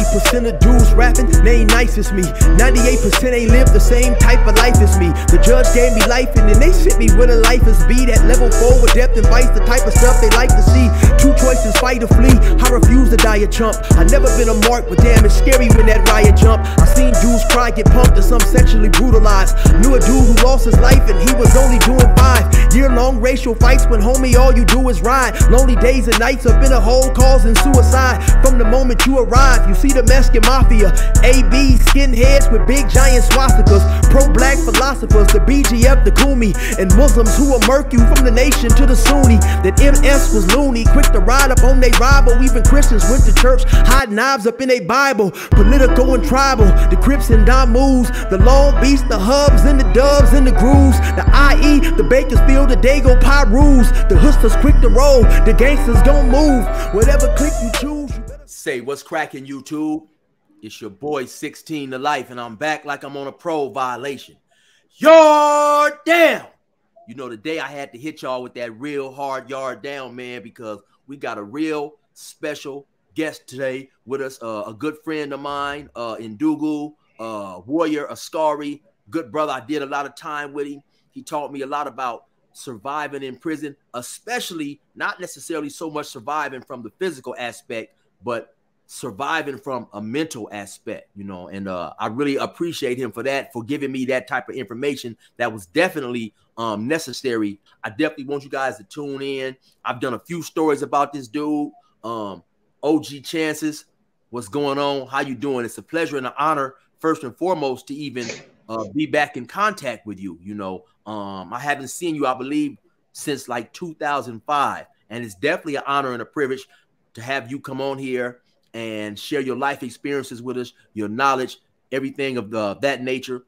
90% of dudes rapping, they ain't nice as me. 98% ain't live the same type of life as me. The judge gave me life and then they sent me where the life is be. That level 4 with depth and vice, the type of stuff they like to see. Two choices, fight or flee. I refuse to die a chump. I never been a mark, but damn, it's scary when that riot jump. I seen dudes cry, get pumped, and some sexually brutalized. Knew a dude who lost his life and he was only doing 5 year-long racial fights when homie all you do is ride. Lonely days and nights up in a hole causing suicide. From the moment you arrive, you see the Mexican mafia, AB skinheads with big giant swastikas, pro-black philosophers, the BGF, the Kumi, and Muslims who will murk you from the nation to the Sunni. That MS was loony, quick to ride up on they rival. Even Christians went to church, hide knives up in they Bible. Political and tribal, the Crips and Damus, the Long Beach, the Hubs and the Dubs and the Grooves, the IE, the Bakersfield, the Dago Pyrus, the hustlers quick to roll, the gangsters don't move. Whatever click you choose, you better say what's cracking, YouTube. It's your boy 16 to life, and I'm back like I'm on a pro violation. Yard down. You know, today I had to hit y'all with that real hard yard down, man, because we got a real special guest today with us, a good friend of mine, Ndugu, Warrior Askari, good brother. I did a lot of time with him. He taught me a lot about surviving in prison, especially not necessarily so much surviving from the physical aspect, but surviving from a mental aspect, you know, and I really appreciate him for that, for giving me that type of information that was definitely necessary. I definitely want you guys to tune in. I've done a few stories about this dude. OG Chances, what's going on? How you doing? It's a pleasure and an honor, first and foremost, to even be back in contact with you. You know, I haven't seen you, I believe, since like 2005, and it's definitely an honor and a privilege to have you come on here and share your life experiences with us, your knowledge, everything of that nature.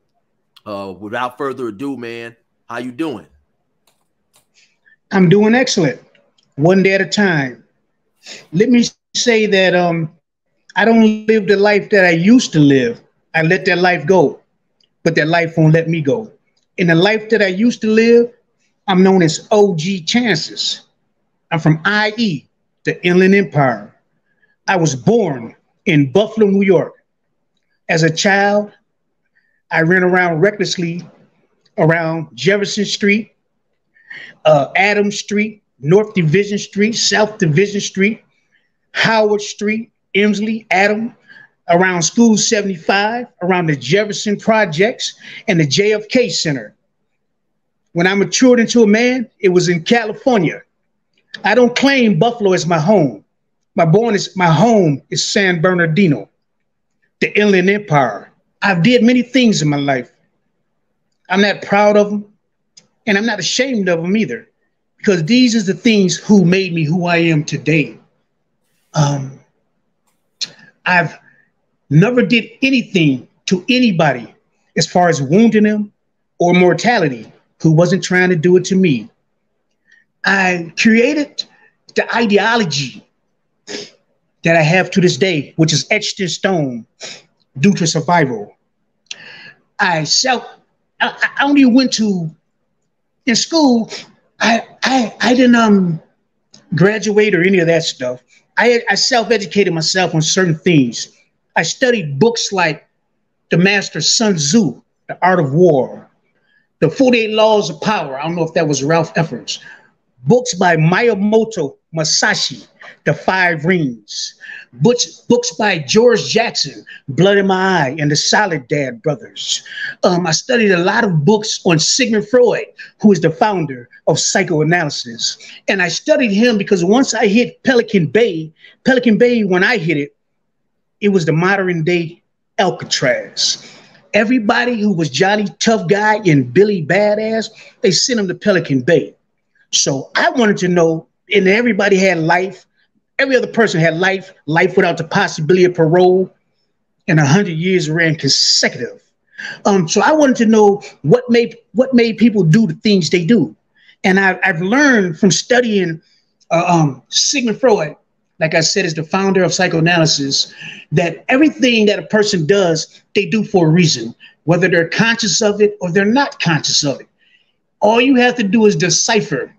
Without further ado, man, how you doing? I'm doing excellent, one day at a time. Let me say that I don't live the life that I used to live. I let that life go, but that life won't let me go. In the life that I used to live, I'm known as OG Chances. I'm from IE, the Inland Empire. I was born in Buffalo, New York. As a child, I ran around recklessly around Jefferson Street, Adams Street, North Division Street, South Division Street, Howard Street, Emsley, Adam, around School 75, around the Jefferson Projects and the JFK Center. When I matured into a man, it was in California. I don't claim Buffalo as my home. My home is San Bernardino, the Inland Empire. I've did many things in my life. I'm not proud of them, and I'm not ashamed of them either, because these are the things who made me who I am today. I've never did anything to anybody as far as wounding them or mortality who wasn't trying to do it to me. I created the ideology that I have to this day, which is etched in stone due to survival. I only went to, in school, I didn't graduate or any of that stuff. I self-educated myself on certain things. I studied books like the master Sun Tzu, The Art of War, The 48 Laws of Power. I don't know if that was Ralph Efforts. Books by Miyamoto Musashi, The Five Rings. Books by George Jackson, Blood in My Eye, and the Solid Dad Brothers. I studied a lot of books on Sigmund Freud, who is the founder of psychoanalysis. And I studied him because once I hit Pelican Bay, when I hit it, it was the modern day Alcatraz. Everybody who was Johnny Tough Guy and Billy Badass, they sent him to Pelican Bay. So I wanted to know, and everybody had life. Every other person had life without the possibility of parole, and 100 years ran consecutive. So I wanted to know what made people do the things they do. And I've learned from studying Sigmund Freud, like I said, is the founder of psychoanalysis, that everything that a person does, they do for a reason, whether they're conscious of it or they're not conscious of it. All you have to do is decipher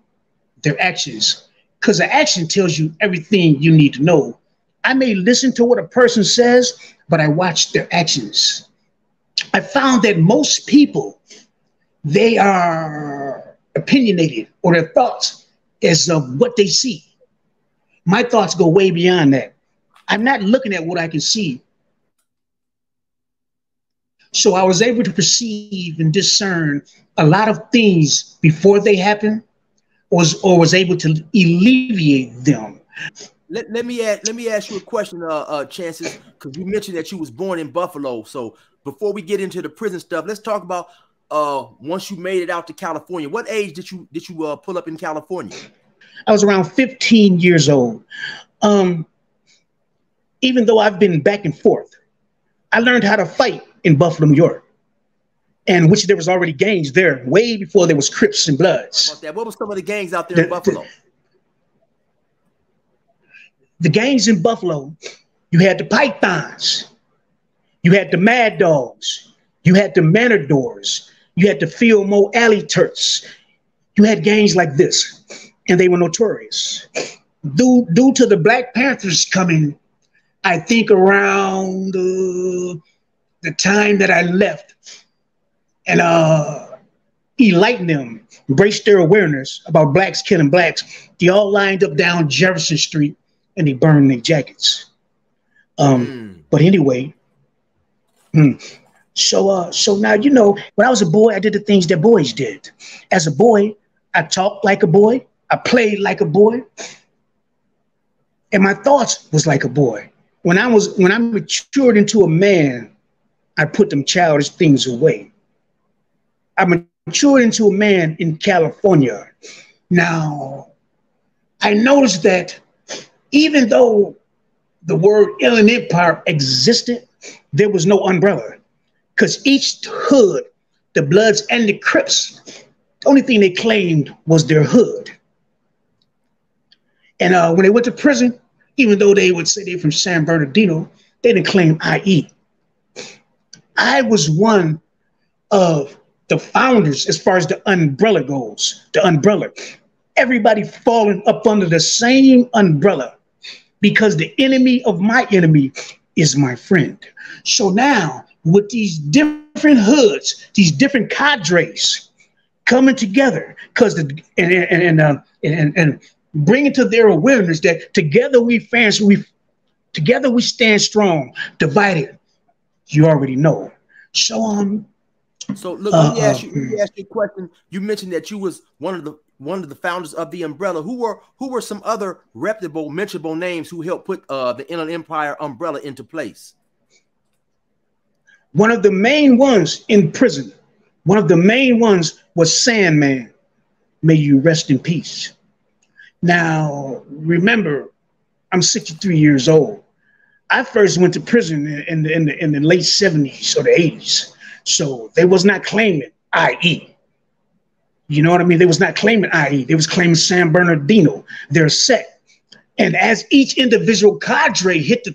their actions, because the action tells you everything you need to know I may listen to what a person says, but I watch their actions. I found that most people, they are opinionated, or their thoughts is of what they see. My thoughts go way beyond that. I'm not looking at what I can see. So I was able to perceive and discern a lot of things before they happen, or was able to alleviate them. Let me ask you a question, Chances, because you mentioned that you was born in Buffalo. So before we get into the prison stuff, let's talk about once you made it out to California. What age did you pull up in California? I was around 15 years old. Even though I've been back and forth, I learned how to fight in Buffalo, New York, and which there was already gangs there way before there was Crips and Bloods. About that. What were some of the gangs out there in Buffalo? The gangs in Buffalo, you had the Pythons, you had the Mad Dogs, you had the Matadors, you had the Fillmore Alley Turks. You had gangs like this, and they were notorious. Due to the Black Panthers coming, I think around the time that I left, and enlighten them, embrace their awareness about blacks killing blacks, they all lined up down Jefferson Street and they burned their jackets. But anyway, so now, you know, when I was a boy, I did the things that boys did. As a boy, I talked like a boy, I played like a boy, and my thoughts was like a boy. When I matured into a man, I put them childish things away. I matured into a man in California. Now, I noticed that even though the word Inland Empire existed, there was no umbrella. Because each hood, the Bloods and the Crips, the only thing they claimed was their hood. And when they went to prison, even though they would say they're from San Bernardino, they didn't claim IE. I was one of the founders as far as the umbrella goes, the umbrella. Everybody falling up under the same umbrella because the enemy of my enemy is my friend. So now with these different hoods, these different cadres coming together, because and bringing to their awareness that together we stand strong, divided, you already know. So look, let me ask you a question. You mentioned that you was one of the founders of the umbrella. Who were some other reputable, mentionable names who helped put the Inland Empire umbrella into place? One of the main ones in prison, one of the main ones was Sandman. May you rest in peace. Now, remember, I'm 63 years old. I first went to prison in the late 70s or the 80s. So they was not claiming IE. You know what I mean? They was not claiming IE. They was claiming San Bernardino, their set. And as each individual cadre hit the,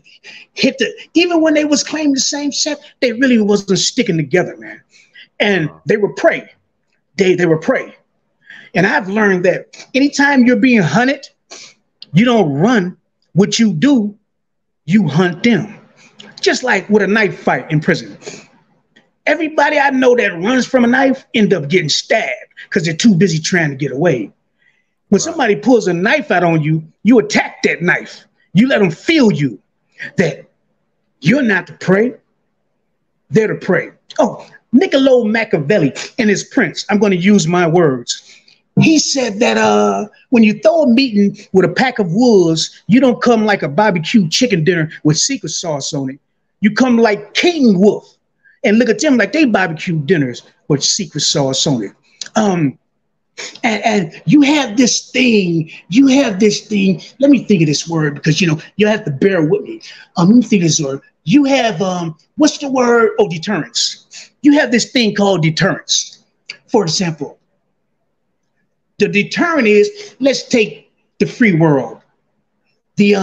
even when they was claiming the same set, they really wasn't sticking together, man. And they were prey. They were prey. And I've learned that anytime you're being hunted, you don't run. What you do, you hunt them. Just like with a knife fight in prison. Everybody I know that runs from a knife end up getting stabbed because they're too busy trying to get away. When somebody pulls a knife out on you, you attack that knife. You let them feel you that you're not the prey. They're the prey. Oh, Niccolo Machiavelli in his Prince, I'm going to use my words. He said that when you throw a meeting with a pack of wolves, you don't come like a barbecue chicken dinner with secret sauce on it. You come like King Wolf and look at them like they barbecue dinners with secret sauce on it. And you have this thing, let me think of this word because, you know, you have to bear with me. Let me think of this word. You have, what's the word? Oh, deterrence. You have this thing called deterrence. For example, the deterrent is, let's take the free world. The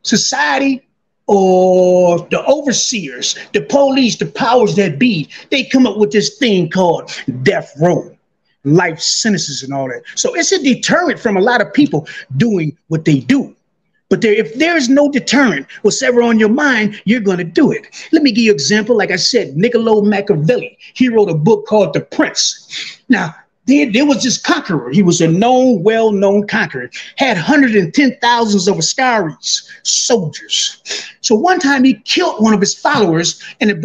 society or the overseers, the police, the powers that be, they come up with this thing called death row, life sentences and all that. So it's a deterrent from a lot of people doing what they do. But if there is no deterrent whatsoever on your mind, you're going to do it. Let me give you an example. Like I said, Niccolo Machiavelli, he wrote a book called The Prince. Now, there was this conqueror. He was a known, well-known conqueror, had hundreds and 10,000s of Ascaris, soldiers. So one time he killed one of his followers, and the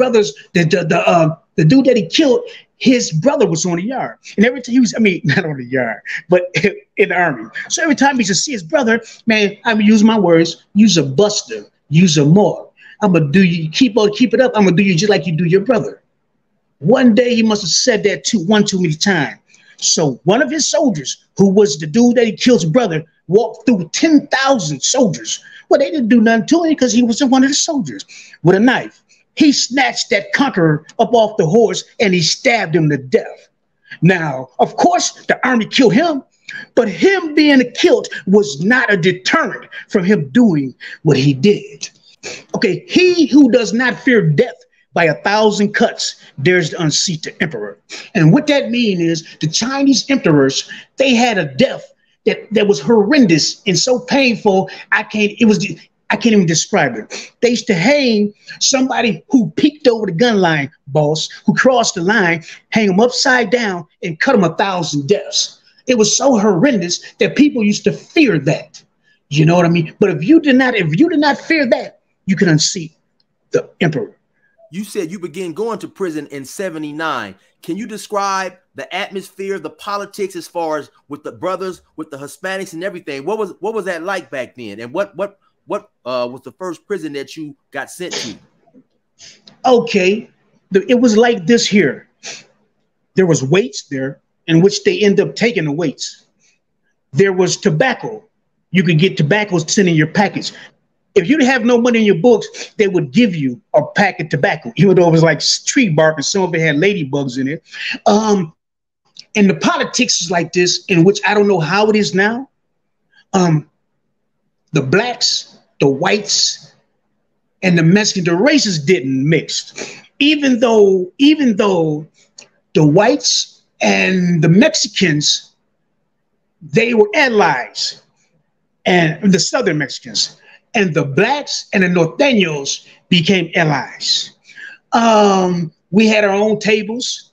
dude that he killed, his brother was on the yard. And every time he was, I mean, not on the yard, but in the army. So every time he should see his brother, man, I would use my words, use a buster, use a mob. I'm going to do you, keep it up. I'm going to do you just like you do your brother. One day he must have said that too many times. So one of his soldiers, who was the dude that he killed his brother, walked through 10,000 soldiers. Well, they didn't do nothing to him because he was one of the soldiers with a knife. He snatched that conqueror up off the horse and he stabbed him to death. Now, of course, the army killed him, but him being killed was not a deterrent from him doing what he did. Okay, he who does not fear death by 1,000 cuts dares to unseat the emperor. And what that means is the Chinese emperors, they had a death that was horrendous and so painful, I can't even describe it. They used to hang somebody who peeked over the gun line, boss, who crossed the line, hang them upside down and cut them 1,000 deaths. It was so horrendous that people used to fear that. You know what I mean? But if you did not fear that, you can unseat the emperor. You said you began going to prison in '79. Can you describe the atmosphere, the politics, as far as with the brothers, with the Hispanics and everything? What was that like back then? And what was the first prison that you got sent to? Okay, it was like this here. There was weights there in which they end up taking the weights. There was tobacco. You could get tobacco sent in your package. If you didn't have no money in your books, they would give you a pack of tobacco, even though it was like tree bark and some of it had ladybugs in it. And the politics is like this, in which I don't know how it is now. The blacks, the whites, and the Mexicans, the races didn't mix. Even though the whites and the Mexicans, they were allies, and the Southern Mexicans. And the blacks and the norteños became allies. We had our own tables.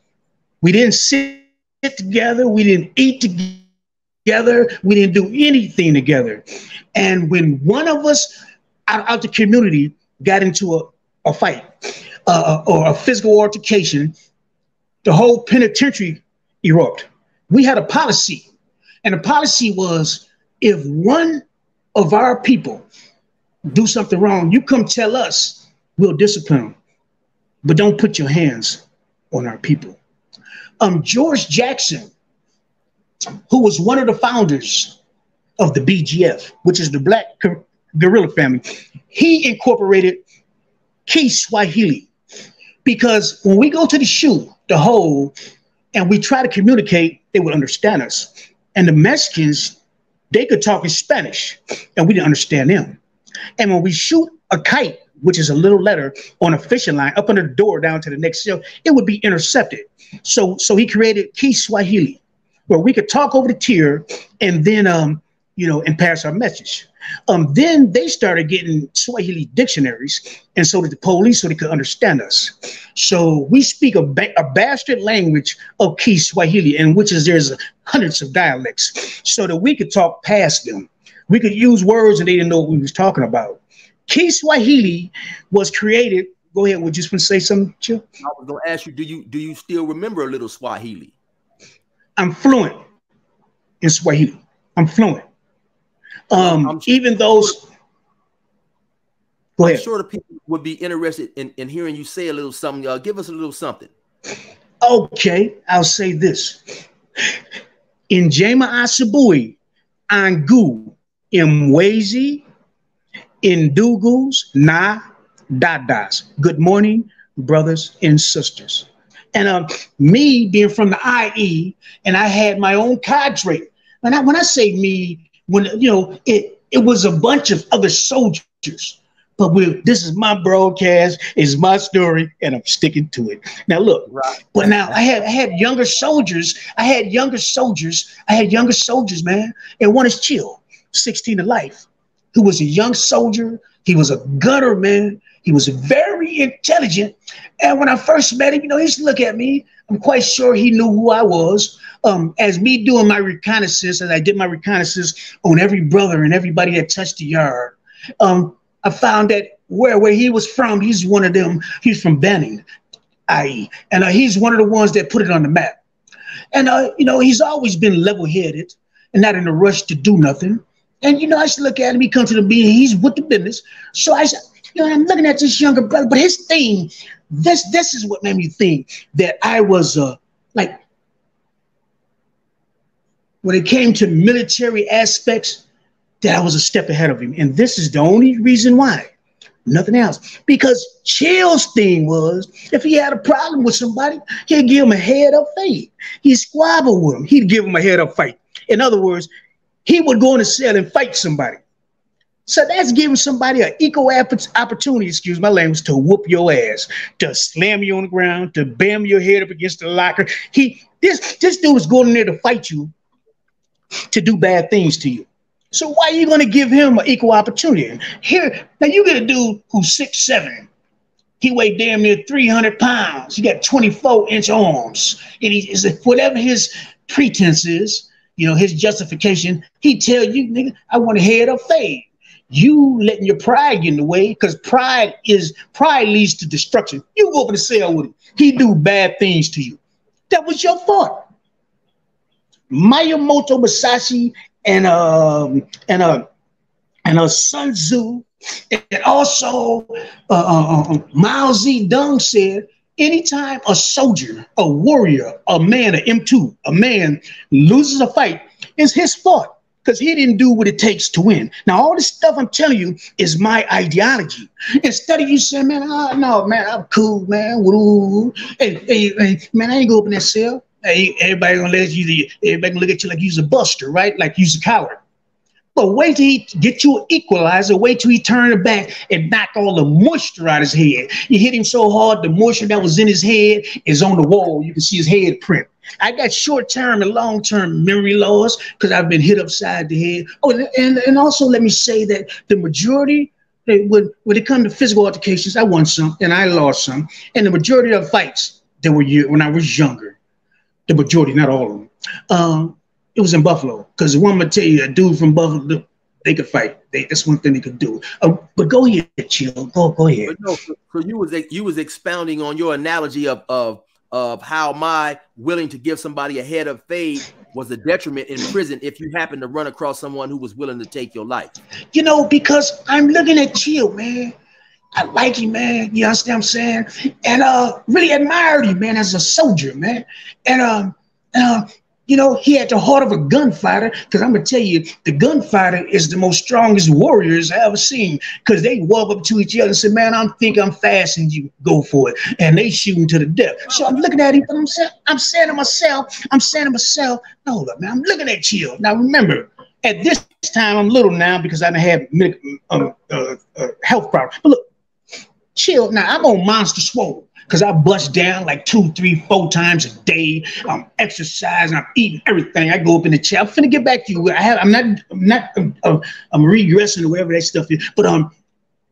We didn't sit together. We didn't eat together. We didn't do anything together. And when one of us out the community got into a fight or a physical altercation, the whole penitentiary erupted. We had a policy. And the policy was, if one of our people do something wrong, you come tell us, we'll discipline them. But don't put your hands on our people. George Jackson, who was one of the founders of the BGF, which is the Black Guerrilla Family, he incorporated Kiswahili. Because when we go to the shoe, the hole, and we try to communicate, they would understand us. And the Mexicans, they could talk in Spanish, and we didn't understand them. And when we shoot a kite, which is a little letter on a fishing line up under the door down to the next cell, it would be intercepted. So he created Kiswahili, where we could talk over the tier and then, and pass our message. Then they started getting Swahili dictionaries, and so did the police, so they could understand us. So we speak a bastard language of Kiswahili, in which there's hundreds of dialects, so that we could talk past them. We could use words and they didn't know what we was talking about. Kiswahili was created. Go ahead. Would you just want to say something, Chill? I was going to ask you, do you still remember a little Swahili? I'm fluent in Swahili. I'm fluent. Even those. Go ahead. I'm sure the people would be interested in hearing you say a little something. Give us a little something. Okay, I'll say this. In Jama Asabui, Angu, Mwezi, Indugus, Na, Dadas. Good morning, brothers and sisters. And me being from the IE, and I had my own cadre. And when I say me, it was a bunch of other soldiers. But this is my broadcast, it's my story, and I'm sticking to it. Now look, right. But now I had younger soldiers. I had younger soldiers, man. And one is Chill, 16 to life. who was a young soldier. He was a gunner, man. He was very intelligent. And when I first met him, you know, he used to look at me. I'm quite sure he knew who I was. As me doing my reconnaissance, as I did my reconnaissance on every brother and everybody that touched the yard, I found that where he was from, he's one of them. He's from Banning, i.e. And he's one of the ones that put it on the map. And, you know, he's always been level-headed and not in a rush to do nothing. And, you know, I used to look at him. He comes to the meeting. He's with the business. So I said, you know, I'm looking at this younger brother. But his thing, this is what made me think that I was like, when it came to military aspects, that I was a step ahead of him. And this is the only reason why. Nothing else. Because Chill's thing was, if he had a problem with somebody, he'd give him a head-up fight. He'd squabble with him. He'd give him a head-up fight. In other words, he would go in a cell and fight somebody. So that's giving somebody an equal opportunity, excuse my language, to whoop your ass, to slam you on the ground, to bam your head up against the locker. This dude was going in there to fight you, to do bad things to you. So why are you going to give him an equal opportunity? Here, now you get a dude who's 6'7". He weighed damn near 300 pounds. He got 24-inch arms. And he is whatever his pretense is, you know, his justification, he tell you, nigga, I want a head up fade. You letting your pride get in the way, because pride leads to destruction. You go up in the cell with him. He do bad things to you. That was your fault. Miyamoto Musashi and Sun Tzu, and also Mao Zedong said, anytime a soldier, a warrior, a man, an M2, a man loses a fight, it's his fault, because he didn't do what it takes to win. Now, all this stuff I'm telling you is my ideology. Instead of you saying, man, no, man, I'm cool, man. Hey, man, I ain't go up in that cell. Hey, everybody gonna look at you like you's a buster, right? Like you's a coward. But wait till he get you an equalizer, wait till he turn it back and knock all the moisture out of his head. You hit him so hard, the moisture that was in his head is on the wall. You can see his head print. I got short-term and long-term memory loss because I've been hit upside the head. Oh, and also let me say that the majority, when it comes to physical altercations, I won some and I lost some. And the majority of fights that were when I was younger, the majority, not all of them, it was in Buffalo. Because one would tell you, a dude from Buffalo, they could fight. That's one thing they could do. But go ahead, Chill. Go ahead. But no, so you was expounding on your analogy of how my willing to give somebody a head of fade was a detriment in prison if you happen to run across someone who was willing to take your life. You know, because I'm looking at Chill, man. I like him, man. You understand what I'm saying? And really admired him, man, as a soldier, man. And you know, he had the heart of a gunfighter, because I'm gonna tell you, the gunfighter is the most strongest warriors I ever seen, because they walk up to each other and say, man, I think I'm fast and you go for it. And they shooting to the death. So I'm looking at him, and I'm saying to myself, no, look, man, I'm looking at Chill. Now remember, at this time, I'm little now because I done had health problems. But look, Chill, now I'm on Monster Swole, because I bust down like 2, 3, 4 times a day. I'm exercising, I'm eating everything. I go up in the chair. I'm finna get back to you. I'm regressing or whatever that stuff is. But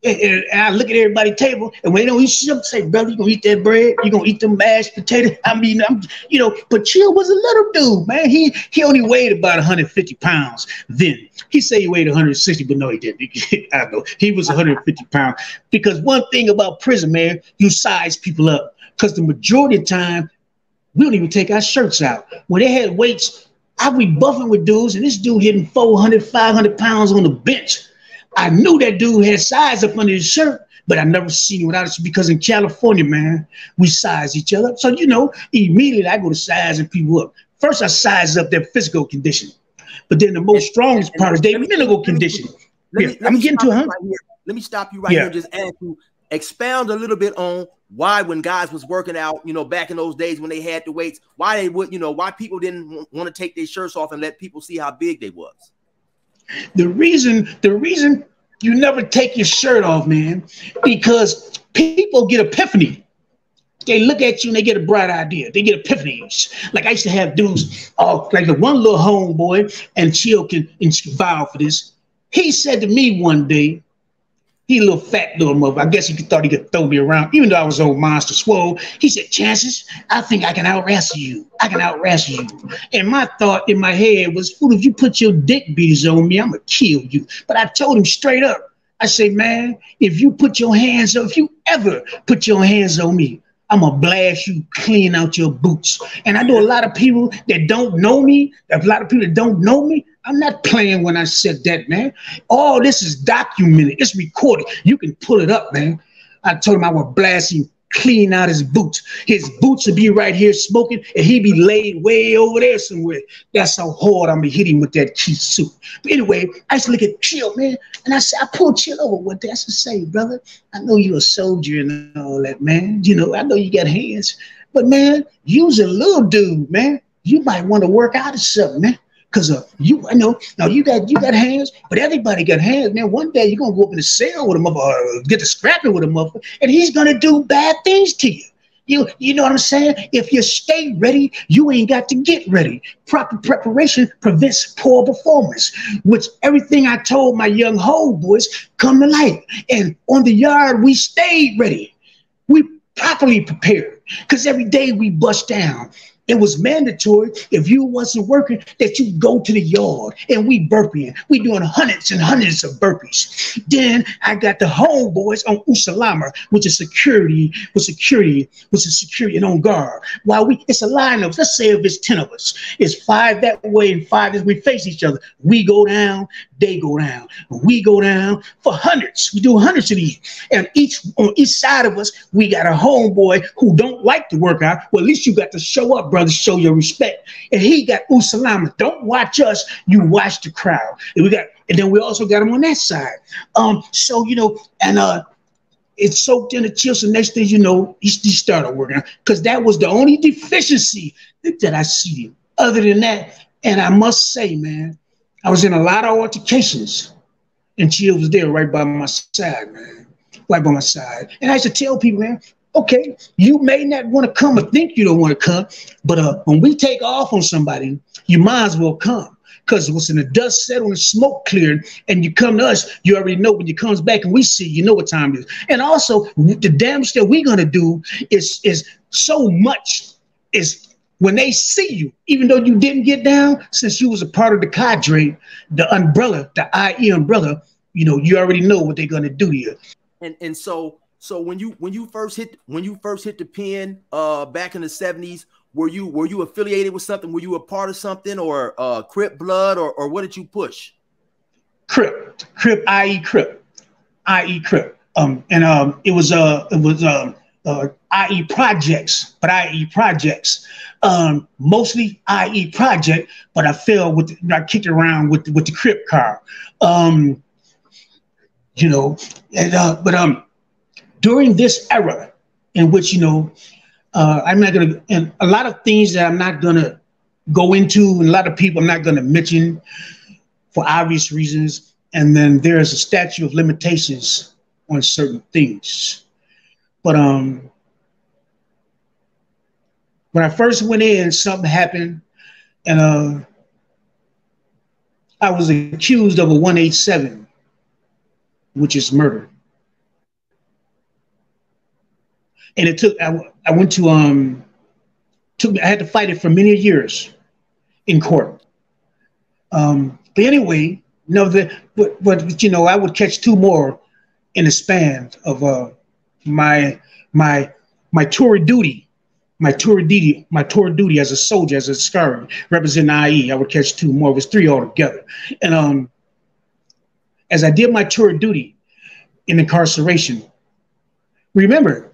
and I look at everybody's table, and when they don't eat shit, say, brother, you gonna eat that bread? You gonna eat them mashed potatoes? I mean, you know, but Chill was a little dude, man. He only weighed about 150 pounds then. He said he weighed 160, but no, he didn't. I know. He was 150 pounds. Because one thing about prison, man, you size people up. Because the majority of the time, we don't even take our shirts out. When they had weights, I be buffing with dudes, and this dude hitting 400, 500 pounds on the bench. I knew that dude had size up under his shirt, but I never seen him without it, because in California, man, we size each other. So, you know, immediately I go to sizing people up. First, I size up their physical condition. But then the most strongest part is their mental condition. I'm getting to it, huh? Let me stop you right here and just ask you, expound a little bit on why, when guys was working out, you know, back in those days when they had the weights, why they would, you know, why people didn't want to take their shirts off and let people see how big they was. The reason you never take your shirt off, man, because people get epiphany. They look at you and they get a bright idea. They get epiphanies. Like I used to have dudes, like the one little homeboy, and Chill can vouch for this. He said to me one day, he a little fat little mother. I guess he thought he could throw me around, even though I was old monster swole. He said, Chances, I think I can out-wrestle you. I can out-wrestle you. And my thought in my head was, fool, if you put your dick beaters on me, I'm going to kill you. But I told him straight up, I say, man, if you ever put your hands on me, I'm going to blast you clean out your boots. And I know a lot of people that don't know me, I'm not playing when I said that, man. All this is documented. It's recorded. You can pull it up, man. I told him I would blast him clean out his boots. His boots would be right here smoking, and he'd be laid way over there somewhere. That's how hard I'm going to hit him with that key suit. But anyway, I used to look at Chill, man, and I said, I pulled Chill over one day. I said, say, brother, I know you're a soldier and all that, man. You know, I know you got hands. But, man, you's a little dude, man. You might want to work out or something, man. Because I know now you got hands, but everybody got hands, man. One day you're gonna go up in the cell with a motherfucker, get to scrapping with a motherfucker, and he's gonna do bad things to you. You know what I'm saying? If you stay ready, you ain't got to get ready. Proper preparation prevents poor performance, which everything I told my young homeboys come to light. And on the yard, we stayed ready. We properly prepared, because every day we bust down. It was mandatory if you wasn't working that you go to the yard and we burping. We doing hundreds and hundreds of burpees. Then I got the homeboys on Usalama, which is security and on guard. While it's a line of, let's say if it's 10 of us, it's 5 that way and 5 as we face each other. We go down, they go down. We go down for hundreds. We do hundreds of these. And on each side of us, we got a homeboy who don't like to work out. Well, at least you got to show up, brother, show your respect. And he got Usalama. Don't watch us, you watch the crowd. And then we also got him on that side. So, you know, and it's soaked in the chill. So next thing you know, he started working out, because that was the only deficiency that I see. Other than that, and I must say, man, I was in a lot of altercations, and Chill was there right by my side, man, right by my side. And I used to tell people, man, okay, you may not want to come or think you don't want to come, but when we take off on somebody, you might as well come. Because when the dust settled and smoke cleared and you come to us, you already know when you comes back and we see, you know what time it is. And also, the damage that we're going to do is so much is when they see you, even though you didn't get down, since you was a part of the cadre, the umbrella, the IE umbrella, you know, you already know what they're going to do to you. And so when you first hit the pen back in the 70s, were you affiliated with something? Were you a part of something, or Crip Blood, or what did you push? Crip, IE Crip. It was IE projects, but IE projects, mostly IE project, but I kicked around with the Crip car, you know, and during this era in which, you know, I'm not gonna, and a lot of things that I'm not gonna go into, and a lot of people I'm not gonna mention for obvious reasons, and then there's a statute of limitations on certain things. But when I first went in, something happened, and I was accused of a 187, which is murder. And it took, I went to, I had to fight it for many years in court. But anyway, but you know, I would catch 2 more in the span of my tour duty as a soldier, as a scar representing IE. I would catch 2 more. It was 3 altogether. And as I did my tour duty in incarceration, remember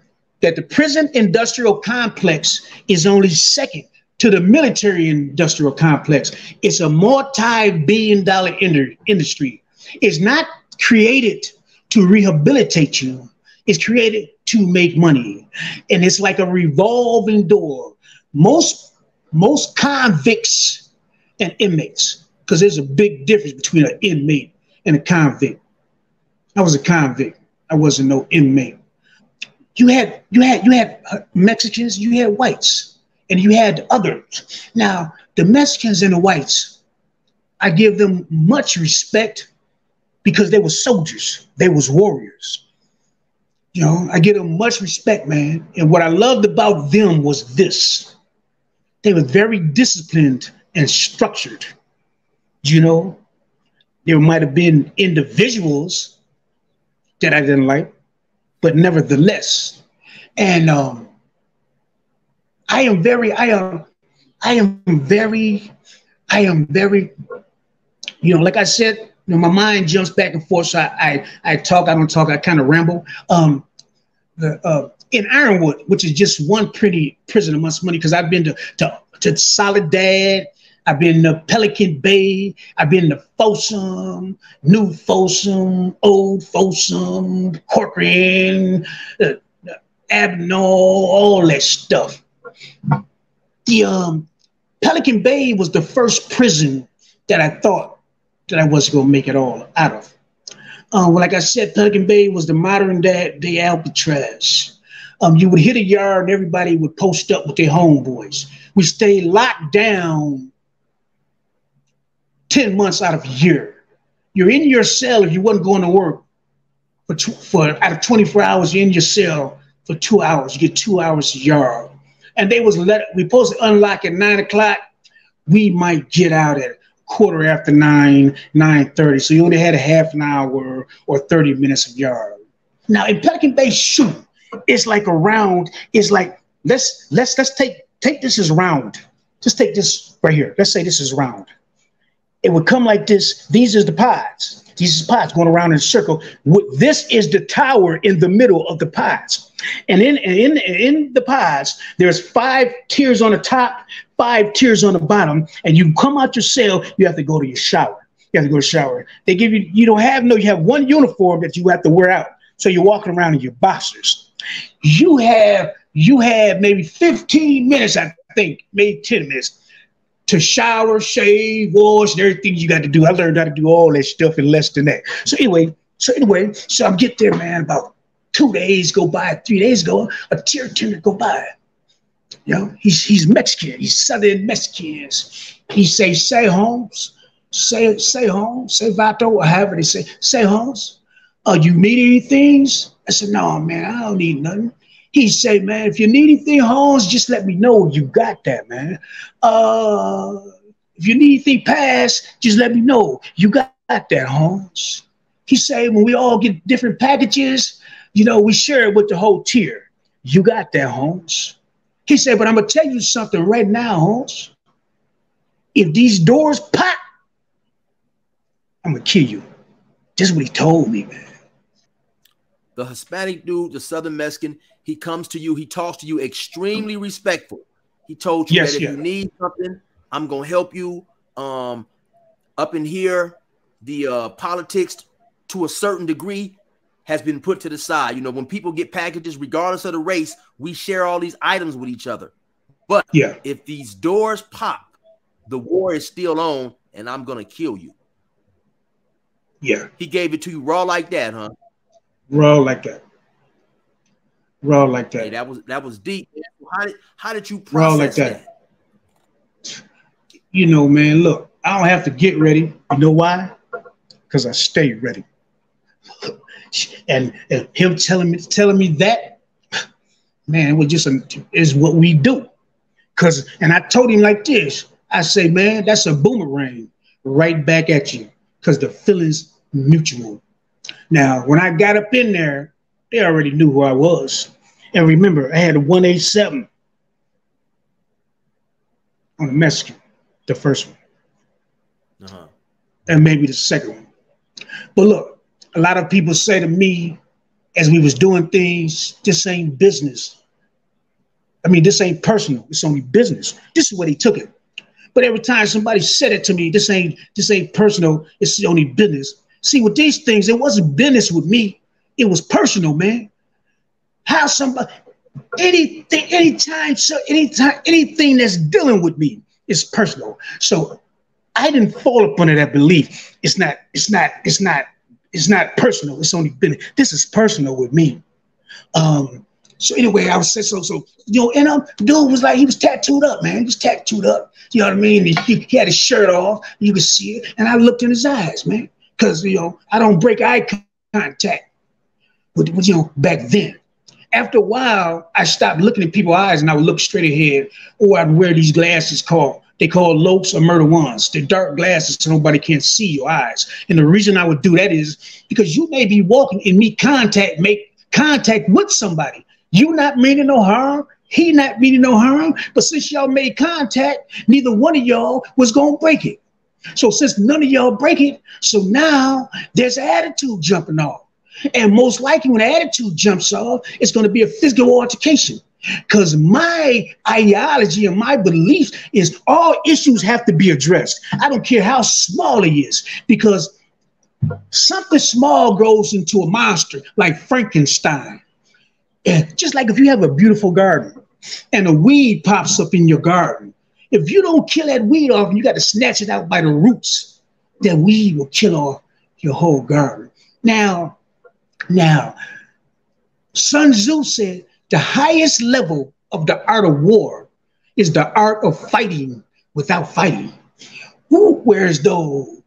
that the prison industrial complex is only second to the military industrial complex. It's a multi-billion-dollar industry. It's not created to rehabilitate you. It's created to make money. And it's like a revolving door. Most convicts and inmates, because there's a big difference between an inmate and a convict. I was a convict. I wasn't no inmate. You had Mexicans, you had whites, and you had others. Now, the Mexicans and the whites, I give them much respect because they were soldiers. They was warriors. You know, I give them much respect, man. And what I loved about them was this. They were very disciplined and structured. You know, there might have been individuals that I didn't like, but nevertheless. And I am very, you know, like I said, you know, my mind jumps back and forth. So I talk, I don't talk, I kind of ramble. In Ironwood, which is just one pretty prison amongst money, because I've been to Soledad, I've been to Pelican Bay, I've been to Folsom, New Folsom, Old Folsom, Corcoran, Abno, all that stuff. The Pelican Bay was the first prison that I thought that I was going to make it all out of. Well, like I said, Pelican Bay was the modern day Alcatraz. You would hit a yard and everybody would post up with their homeboys. We stayed locked down 10 months out of a year. You're in your cell if you wasn't going to work for out of 24 hours, you're in your cell for 2 hours. You get 2 hours a yard. And they was we supposed to unlock at 9 o'clock. We might get out at 9:15, 9:30. So you only had a half an hour or 30 minutes of yard. Now in Pelican Bay, shoot, it's like a round. It's like let's take this as round. Just take this right here. Let's say this is round. It would come like this. These is the pods. These is pods going around in a circle. This is the tower in the middle of the pods. And in the pods, there's 5 tiers on the top, 5 tiers on the bottom. And you come out your cell, you have to go to your shower. You have to go to shower. They give you, you have one uniform that you have to wear out. So you're walking around in your boxers. You have maybe 15 minutes, I think, maybe 10 minutes to shower, shave, wash, and everything you got to do. I learned how to do all that stuff in less than that. So I get there, man, about 2 days go by, 3 days go, a tier attendant go by. You know, he's Mexican, he's Southern Mexicans. He say Holmes, say Holmes, say Vato, or however they say Holmes. You need anything? I said, no, man, I don't need nothing. He said, man, if you need anything, Holmes, just let me know. You got that, man. If you need anything passed, just let me know. You got that, Holmes. He said, when we all get different packages, you know, we share it with the whole tier. You got that, Holmes. He said, but I'm going to tell you something right now, Holmes. If these doors pop, I'm going to kill you. This is what he told me, man. The Hispanic dude, the Southern Mexican, he comes to you, he talks to you extremely respectful. He told you that if you need something, I'm going to help you. Up in here, the politics to a certain degree has been put to the side. You know, when people get packages, regardless of the race, we share all these items with each other. But if these doors pop, the war is still on, and I'm going to kill you. Yeah. He gave it to you raw like that, huh? Raw like that. Raw like that. Hey, that was deep. How did you process raw like that? You know, man, look, I don't have to get ready. You know why? Because I stay ready. And him telling me that, man, it was just is what we do. And I told him like this. I say, man, that's a boomerang right back at you, because the feeling's mutual. Now, when I got up in there, they already knew who I was. And remember, I had a 187 on the Mexican, the first one. And maybe the second one. But look, a lot of people say to me, as we was doing things, this ain't business. I mean, this ain't personal. It's only business. This is where they took it. But every time somebody said it to me, this ain't personal. It's only business. See, with these things, it wasn't business with me. It was personal, man. How somebody, anything that's dealing with me is personal. So I didn't fall up under that belief. It's not personal. It's only business. This is personal with me. So anyway, I was saying so you know, and dude was like, he was tattooed up, man. He was tattooed up. You know what I mean? He had his shirt off. You could see it. And I looked in his eyes, man. because, you know, I don't break eye contact with, you know, back then. After a while, I stopped looking at people's eyes and I would look straight ahead, or I'd wear these glasses they call Lopes or Murder Ones. They're dark glasses so nobody can see your eyes. And the reason I would do that is because you may be walking and make contact with somebody. You not meaning no harm, he not meaning no harm, but since y'all made contact, neither one of y'all was gonna break it. So since none of y'all break it, so now there's an attitude jumping off. And most likely when the attitude jumps off, it's going to be a physical altercation. Because my ideology and my belief is all issues have to be addressed. I don't care how small it is, because something small grows into a monster like Frankenstein. And just like if you have a beautiful garden and a weed pops up in your garden, if you don't kill that weed off and you got to snatch it out by the roots, that weed will kill off your whole garden. Now, Sun Tzu said the highest level of the art of war is the art of fighting without fighting. Where's those?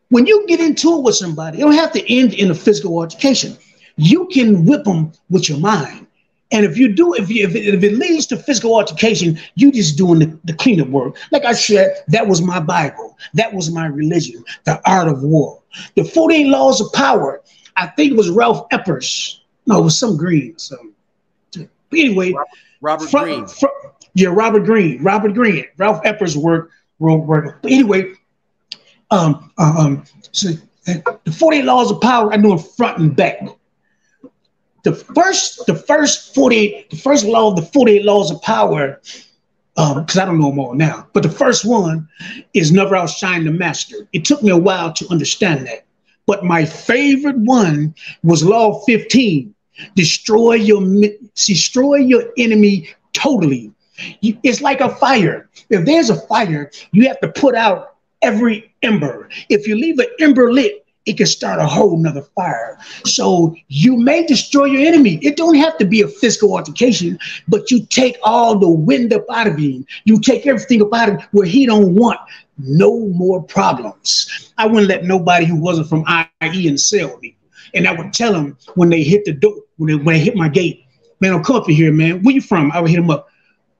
When you get into it with somebody, it don't have to end in a physical altercation. You can whip them with your mind. And if you do, if it leads to physical altercation, you just doing the cleanup work. Like I said, that was my Bible. That was my religion, the art of war. The 48 Laws of Power, I think it was Ralph Epers. No, it was some Green. So, but anyway, Robert Greene. Robert Greene. Ralph Epers' work. But anyway, so the 48 Laws of Power, I know it front and back. The first law of the 48 Laws of Power, because I don't know them all now, but the first one is never outshine the master. It took me a while to understand that. But my favorite one was Law 15, destroy your enemy totally. It's like a fire. If there's a fire, you have to put out every ember. If you leave an ember lit, it can start a whole nother fire. So you may destroy your enemy. It don't have to be a physical altercation, but you take all the wind up out of him. You take everything up out of him where he don't want no more problems. I wouldn't let nobody who wasn't from IE and sell me. And I would tell them when they hit the door, when they hit my gate, man, I'm coming here, man. Where you from? I would hit them up.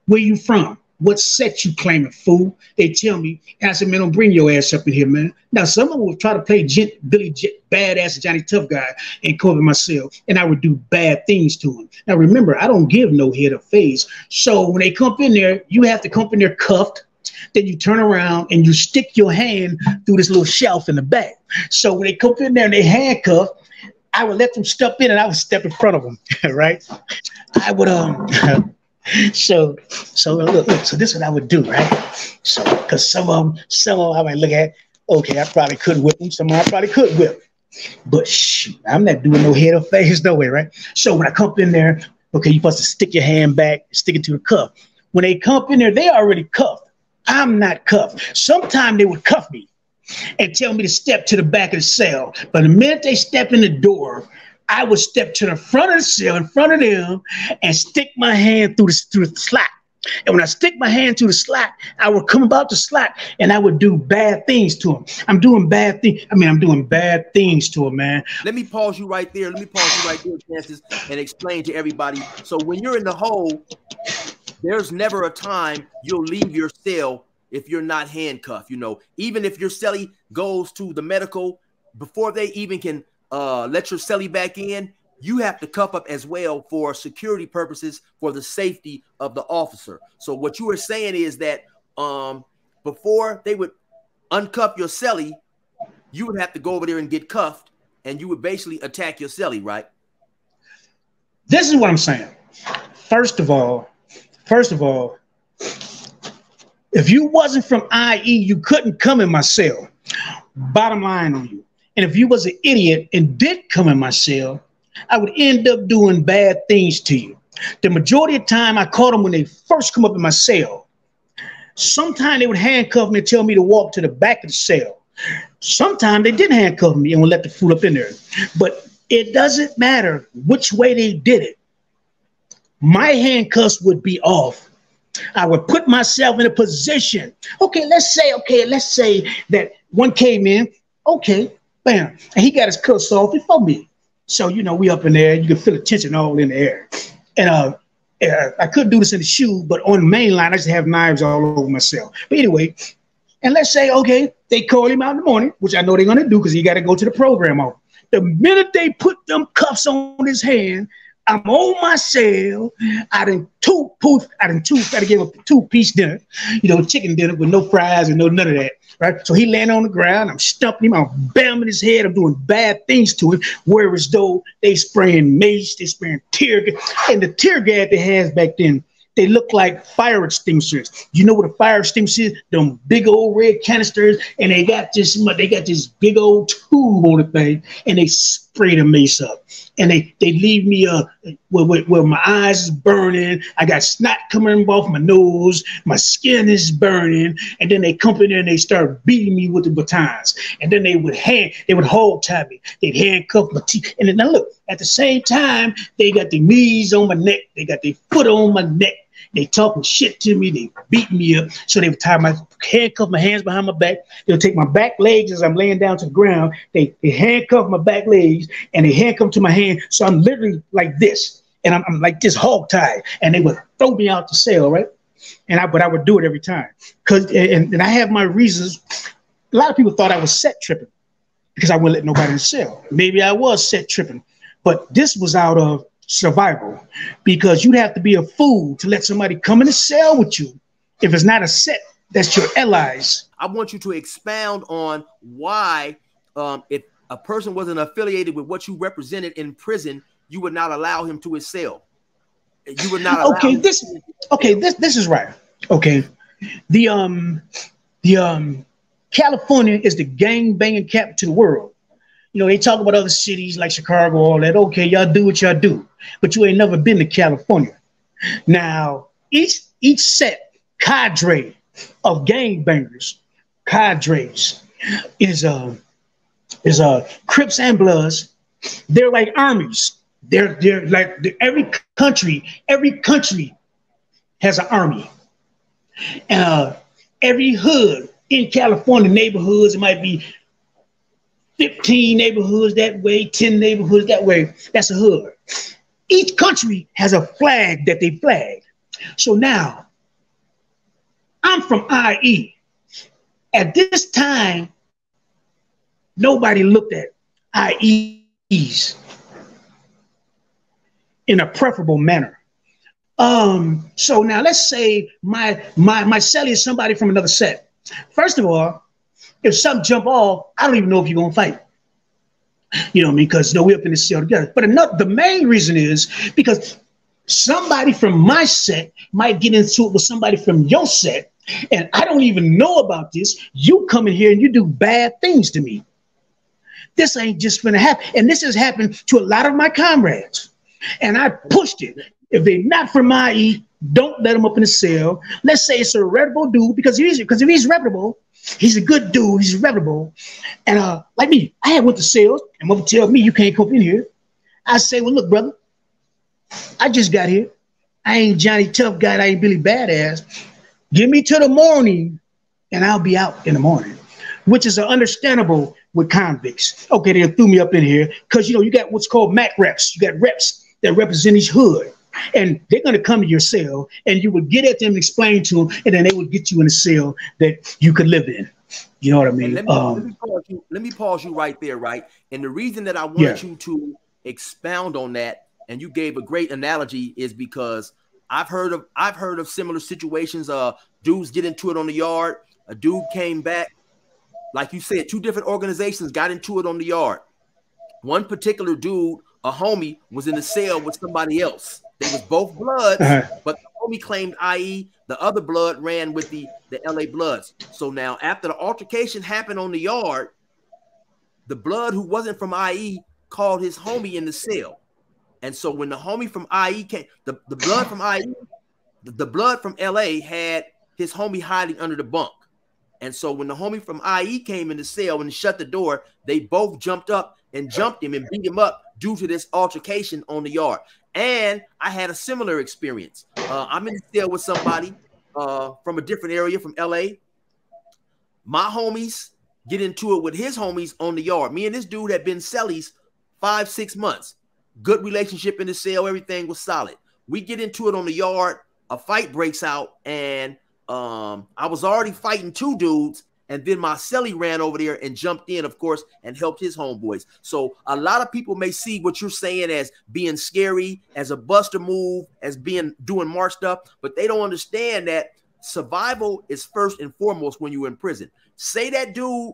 Where you from? What set you claiming, fool? They tell me, and I said, man, don't bring your ass up in here, man. Now, some of them would try to play badass Johnny Tough Guy and cover myself, and I would do bad things to him. Now, remember, I don't give no head or face. So when they come in there, you have to come in there cuffed. Then you turn around and you stick your hand through this little shelf in the back. So when they come in there and they handcuff, I would let them step in and I would step in front of them, right? I would, So look, so this is what I would do, right? So, because some of them I might look at, okay, I probably could whip them. Some of them I probably could whip. But shoot, I'm not doing no head or face, no way, right? So when I come in there, okay, you're supposed to stick your hand back, stick it to the cuff. When they come in there, they already cuffed. I'm not cuffed. Sometimes they would cuff me and tell me to step to the back of the cell. But the minute they step in the door, I would step to the front of the cell in front of them and stick my hand through the slot. And when I stick my hand through the slot, I would come about the slot and I would do bad things to him. I'm doing bad things to him, man. Let me pause you right there. Chances, and explain to everybody. So when you're in the hole, there's never a time you'll leave your cell if you're not handcuffed. You know, even if your cellie goes to the medical, before they even can let your cellie back in, you have to cuff up as well for security purposes, for the safety of the officer. So what you were saying is that before they would uncuff your cellie, you would have to go over there and get cuffed, and you would basically attack your cellie, right? This is what I'm saying. First of all, if you wasn't from IE, you couldn't come in my cell. Bottom line on you. And if you was an idiot and did come in my cell, I would end up doing bad things to you. The majority of the time I caught them when they first come up in my cell. Sometimes they would handcuff me and tell me to walk to the back of the cell. Sometimes they didn't handcuff me and would let the fool up in there. But it doesn't matter which way they did it. My handcuffs would be off I would put myself in a position. Okay, let's say that one came in. Okay, bam, and he got his cuffs off before me. So we up in there. You can feel the tension all in the air. And I couldn't do this in the shoe, but on the main line, I just have knives all over myself. But anyway, and let's say, okay, they call him out in the morning, which I know they're gonna do because he got to go to the program office. The minute they put them cuffs on his hand, I'm on my cell. I done gotta give a 2-piece dinner, chicken dinner with no fries and none of that, right? So he landed on the ground. I'm stumping him. I'm bamming his head. I'm doing bad things to him, whereas though they spraying mace, they spraying tear gas, and the tear gas they had back then, they look like fire extinguishers. You know what a fire extinguisher is? Them big old red canisters, and they got this big old tube on the thing, and they spray the mace up. And they leave me where my eyes is burning. I got snot coming off my nose. My skin is burning. And then they come in there and they start beating me with the batons. And then they would hog tie me. They'd handcuff my teeth. And then now look, at the same time, they got their knees on my neck. They got their foot on my neck. They talking shit to me. They beat me up. So they would handcuff my hands behind my back. They'll take my back legs as I'm laying down to the ground. They handcuff my back legs and they handcuff to my hand. So I'm literally like this. And I'm like this hog tie. And they would throw me out the cell, right? But I would do it every time. And I have my reasons. A lot of people thought I was set tripping because I wouldn't let nobody in the cell. Maybe I was set tripping. But this was out of survival, because you'd have to be a fool to let somebody come in the cell with you if it's not a set that's your allies. I want you to expound on why if a person wasn't affiliated with what you represented in prison, you would not allow him to his cell. You would not allow him this is right. Okay. The California is the gang banging capital to the world. They talk about other cities like Chicago, all that. Okay, y'all do what y'all do, but you ain't never been to California. Now, each set cadre of gangbangers, cadres, is Crips and Bloods. They're like armies. They're like every country has an army. Every hood in California neighborhoods, it might be 15 neighborhoods that way, 10 neighborhoods that way. That's a hood. Each country has a flag that they flag. So now, I'm from IE. At this time, nobody looked at IEs in a preferable manner. So now let's say my cellie is somebody from another set. First of all, if something jump off, I don't even know if you're gonna fight. You know what I mean? Because we're up in the cell together. But the main reason is because somebody from my set might get into it with somebody from your set, and I don't even know about this. You come in here and you do bad things to me. This ain't just gonna happen. And this has happened to a lot of my comrades. And I pushed it. If they're not from IE, don't let them up in the cell. Let's say it's a reputable dude, because if he's reputable, he's a good dude, he's reputable. And like me, I had went to sales, and mother tell me you can't come in here. I say, well, look, brother, I just got here. I ain't Johnny Tough Guy, I ain't Billy Badass. Give me to the morning, and I'll be out in the morning, which is understandable with convicts. Okay, they threw me up in here because you got what's called MAC reps. You got reps that represent each hood. And they're going to come to your cell, and you would get at them and explain to them, and then they would get you in a cell that you could live in. You know what I mean? Let me pause you right there, right? And the reason that I want you to expound on that, and you gave a great analogy, is because I've heard of similar situations. Dudes get into it on the yard. A dude came back, like you said, 2 different organizations got into it on the yard. One particular dude, a homie, was in the cell with somebody else. They was both Bloods, but the homie claimed IE. The other Blood ran with the LA Bloods. So now, after the altercation happened on the yard, the Blood who wasn't from IE called his homie in the cell. And so when the homie from IE came, the Blood from IE, the Blood from LA had his homie hiding under the bunk. And so when the homie from IE came in the cell and shut the door, they both jumped up and jumped him and beat him up due to this altercation on the yard. And I had a similar experience. I'm in the cell with somebody. from a different area from LA. My homies get into it with his homies on the yard. Me and this dude had been cellies 5-6 months. Good relationship in the cell. Everything was solid. We get into it on the yard. A fight breaks out, and I was already fighting 2 dudes, and then my cellie ran over there and jumped in, of course, and helped his homeboys. So a lot of people may see what you're saying as being scary, as a buster move, as being doing march stuff, but they don't understand that survival is first and foremost when you're in prison. Say that dude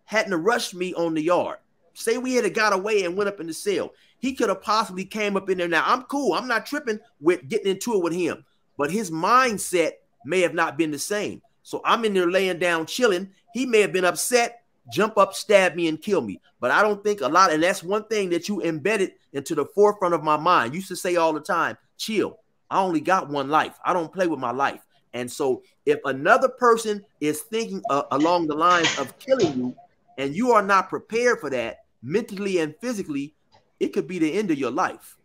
hadn't rushed me on the yard. Say we had got away and went up in the cell. He could have possibly came up in there. Now, I'm cool. I'm not tripping with getting into it with him. But his mindset may have not been the same. So I'm in there laying down, chilling. He may have been upset, jump up, stab me, and kill me. But I don't think a lot, and that's one thing that you embedded into the forefront of my mind. You used to say all the time, chill. I only got one life. I don't play with my life. And so if another person is thinking along the lines of killing you, and you are not prepared for that mentally and physically, it could be the end of your life.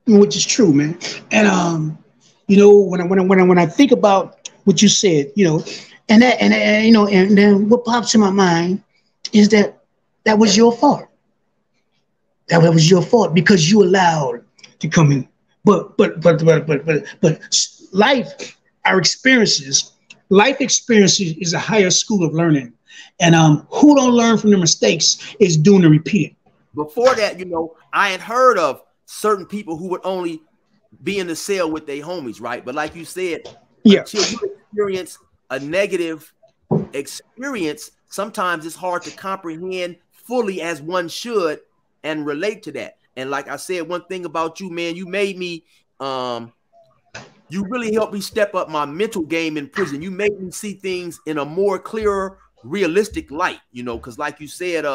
Which is true, man. And you know, when I think about what you said, you know, and then what pops in my mind is that was your fault. That was your fault because you allowed to come in. But life, our experiences, life experiences is a higher school of learning. And who don't learn from their mistakes is doomed to repeat it. Before that, you know, I had heard of certain people who would only be in the cell with their homies, right? But like you said, yeah, until you experience a negative experience, sometimes it's hard to comprehend fully as one should and relate to that. And like I said, one thing about you, man, you made me, you really helped me step up my mental game in prison. You made me see things in a more clearer, realistic light, you know, because like you said,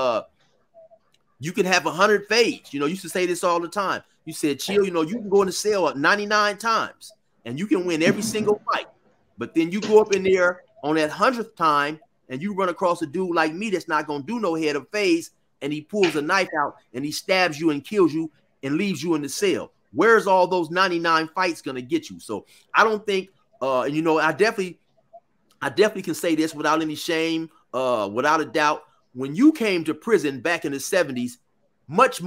you can have 100 fades. You know, you used to say this all the time. You said, chill, you know, you can go in the cell 99 times and you can win every single fight. But then you go up in there on that 100th time and you run across a dude like me that's not going to do no head of phase, and he pulls a knife out and he stabs you and kills you and leaves you in the cell. Where's all those 99 fights going to get you? So I don't think, and you know, I definitely can say this without any shame, without a doubt. When you came to prison back in the 70s, much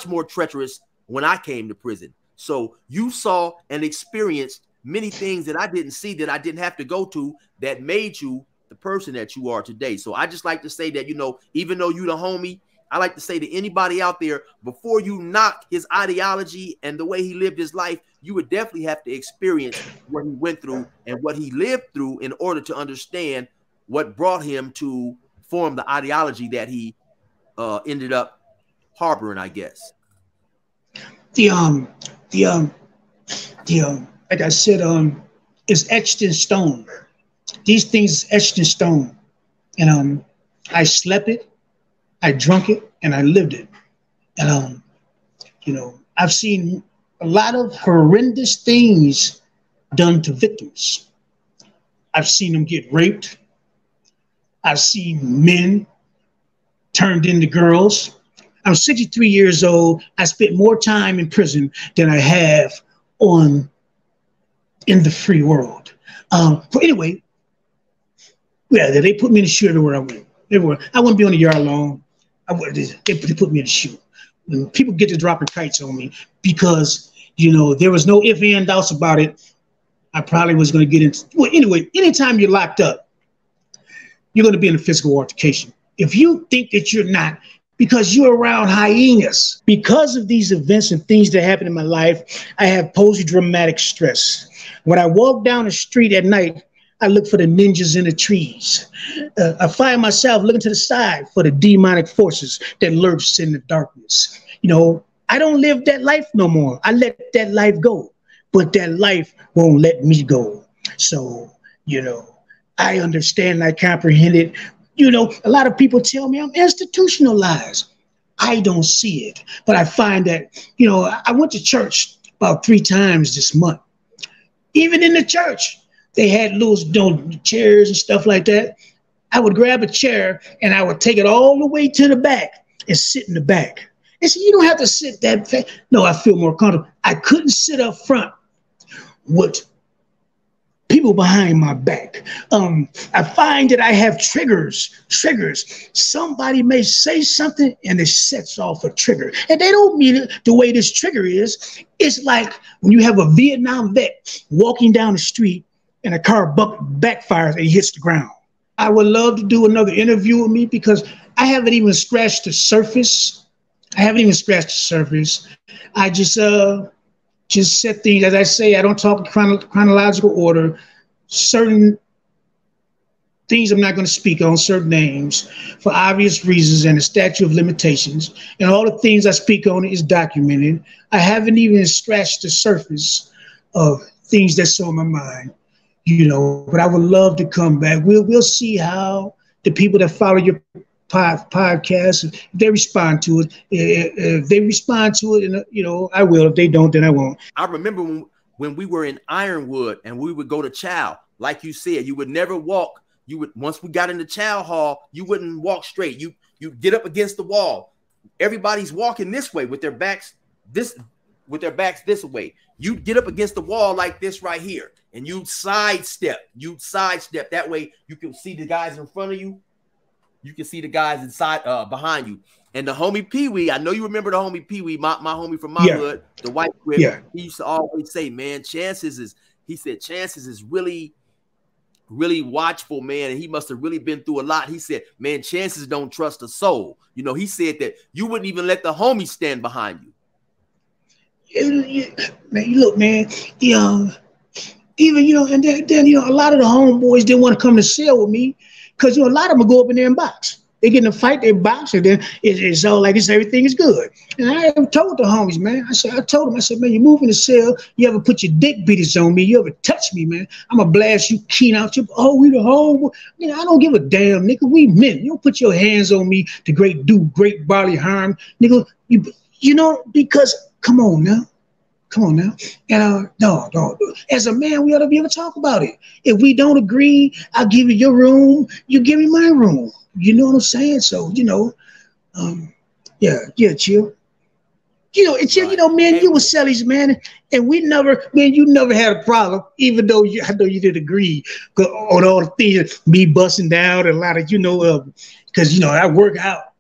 more treacherous when I came to prison. So you saw and experienced many things that I didn't see, that I didn't have to go to, that made you the person that you are today. So I just like to say that, you know, even though you the homie, I like to say to anybody out there, before you knock his ideology and the way he lived his life, you would definitely have to experience what he went through and what he lived through in order to understand what brought him to form the ideology that he ended up harboring, I guess. Like I said, it's etched in stone. These things etched in stone. And I slept it, I drunk it, and I lived it. And you know, I've seen a lot of horrendous things done to victims. I've seen them get raped. I've seen men turned into girls. I'm 63 years old. I spent more time in prison than I have in the free world. But anyway, yeah, they put me in the shoe everywhere I went. Everywhere. I wouldn't be on the yard long. They put me in the shoe. When people get to dropping kites on me because, you know, there was no ifs and doubts about it. I probably was going to get into. Well, anyway, anytime you're locked up, you're going to be in a physical altercation. If you think that you're not, because you're around hyenas. Because of these events and things that happen in my life, I have post-traumatic stress. When I walk down the street at night, I look for the ninjas in the trees. I find myself looking to the side for the demonic forces that lurks in the darkness. You know, I don't live that life no more. I let that life go, but that life won't let me go. So, you know, I understand, I comprehend it. You know, a lot of people tell me I'm institutionalized. I don't see it, but I find that, you know, I went to church about 3 times this month. Even in the church, they had little chairs and stuff like that. I would grab a chair and I would take it all the way to the back and sit in the back. They said, you don't have to sit that fast. No, I feel more comfortable. I couldn't sit up front with people behind my back. I find that I have triggers. Somebody may say something and it sets off a trigger. And they don't mean it the way this trigger is. It's like when you have a Vietnam vet walking down the street and a car backfires and he hits the ground. I would love to do another interview with me because I haven't even scratched the surface. I just set things, as I say, I don't talk in chronological order. Certain things I'm not going to speak on, certain names, for obvious reasons and the statute of limitations. And all the things I speak on is documented. I haven't even scratched the surface of things that's on my mind, you know, but I would love to come back. We'll see how the people that follow your podcast, if they respond to it. If they respond to it, and you know, I will. If they don't, then I won't. I remember when we were in Ironwood and we would go to chow, like you said, you would never walk. You would, once we got in the chow hall, you wouldn't walk straight. You'd get up against the wall. Everybody's walking this way with their backs this way. You'd get up against the wall like this right here, and you'd sidestep. That way you can see the guys in front of you. You can see the guys inside, behind you. And the homie Pee Wee, I know you remember the homie Pee Wee, my homie from my hood, the white whip. Yeah. He used to always say, man, Chances is really, really watchful, man. And he must have really been through a lot. He said, man, Chances don't trust a soul. You know, he said that you wouldn't even let the homie stand behind you. Man, look, man, even, you know, and then, you know, a lot of the homeboys didn't want to come to cell with me. Because, you know, a lot of them will go up in there and box. They get in a fight, they box, and then it's all like everything is good. And I have told the homies, man, I told them, man, you move in the cell, you ever put your dick beaters on me, you ever touch me, man, I'm going to blast you keen out your, oh, we the homeboy. You know, I don't give a damn, nigga, we men. You don't put your hands on me to do great bodily harm. Nigga, you know, because, come on now. And no. As a man, we ought to be able to talk about it. If we don't agree, I'll give you your room. You give me my room. You know what I'm saying? So, you know, yeah, chill. You know, chill. You know, man, you were Sellies, man, and you never had a problem, even though I know you didn't agree on all the things, me busting down and a lot of, you know, because, you know, I work out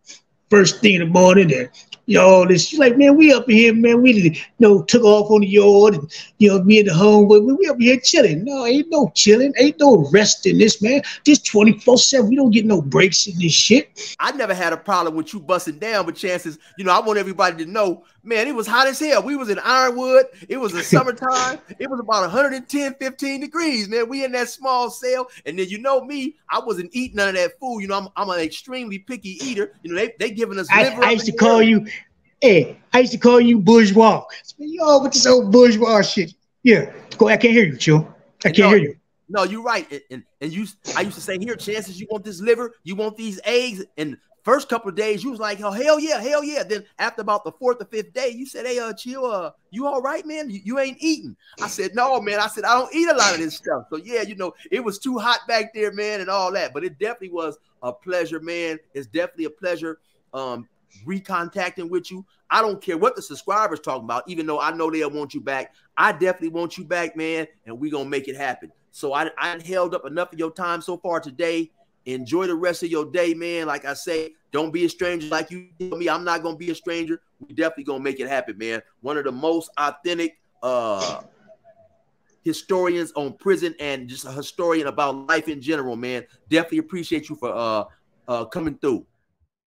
first thing in the morning and, you know, all this. She's like, man, we up in here, man. We, you know, took off on the yard, and, you know, me and the homeboy, we up here chilling. No, ain't no chilling. Ain't no rest in this, man. This 24/7. We don't get no breaks in this shit. I never had a problem with you busting down, but Chances, you know, I want everybody to know, man, it was hot as hell. We was in Ironwood. It was the summertime. It was about 110, 15 degrees, man. We in that small cell. And then, you know me, I wasn't eating none of that food. You know, I'm an extremely picky eater. You know, they giving us liver. I used to call you, I used to call you bourgeois. Yo, with this old bourgeois shit. Yeah, I can't hear you, Chill. I can't hear you. No, you're right. And I used to say, here, Chances, you want this liver? You want these eggs? And first couple of days, you was like, oh, hell yeah. Then after about the 4th or 5th day, you said, hey, Chill, you all right, man? You ain't eating. I said, no, man. I said, I don't eat a lot of this stuff. So, yeah, you know, it was too hot back there, man, and all that. But it definitely was a pleasure, man. It's definitely a pleasure recontacting with you. I don't care what the subscribers talking about, even though I know they'll want you back. I definitely want you back, man, and we're going to make it happen. So I held up enough of your time so far today. Enjoy the rest of your day, man. Like I say, don't be a stranger like you told me. I'm not going to be a stranger. We definitely going to make it happen, man. One of the most authentic historians on prison and just a historian about life in general, man. Definitely appreciate you for coming through.